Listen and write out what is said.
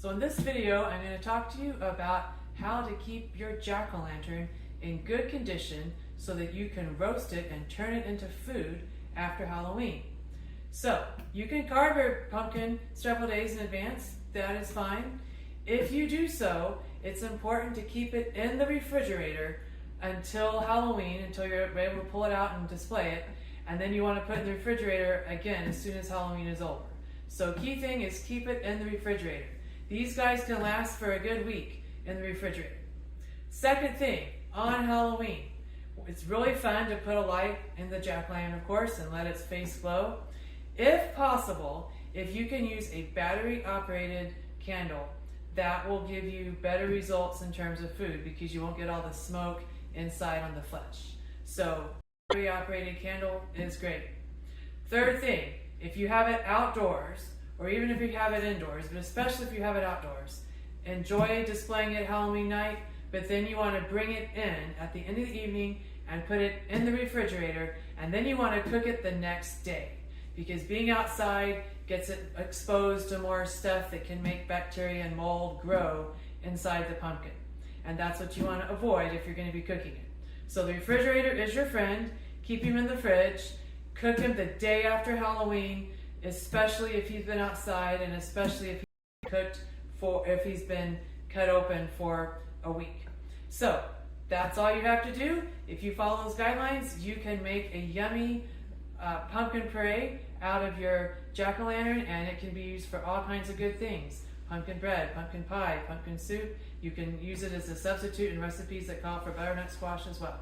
So in this video, I'm going to talk to you about how to keep your jack-o'-lantern in good condition so that you can roast it and turn it into food after Halloween. So you can carve your pumpkin several days in advance. That is fine. If you do so, it's important to keep it in the refrigerator until Halloween, until you're able to pull it out and display it. And then you want to put it in the refrigerator again as soon as Halloween is over. So key thing is keep it in the refrigerator. These guys can last for a good week in the refrigerator. Second thing, on Halloween, it's really fun to put a light in the jack-o'-lantern, of course, and let its face glow. If possible, if you can use a battery-operated candle, that will give you better results in terms of food because you won't get all the smoke inside on the flesh. So, battery-operated candle is great. Third thing, if you have it outdoors, or even if you have it indoors, but especially if you have it outdoors, enjoy displaying it Halloween night, but then you want to bring it in at the end of the evening and put it in the refrigerator, and then you want to cook it the next day. Because being outside gets it exposed to more stuff that can make bacteria and mold grow inside the pumpkin. And that's what you want to avoid if you're going to be cooking it. So the refrigerator is your friend. Keep him in the fridge. Cook him the day after Halloween, especially if he's been outside and especially if he's cooked if he's been cut open for a week. So that's all you have to do. If you follow those guidelines, you can make a yummy pumpkin puree out of your jack-o'-lantern, and it can be used for all kinds of good things. Pumpkin bread, pumpkin pie, pumpkin soup. You can use it as a substitute in recipes that call for butternut squash as well.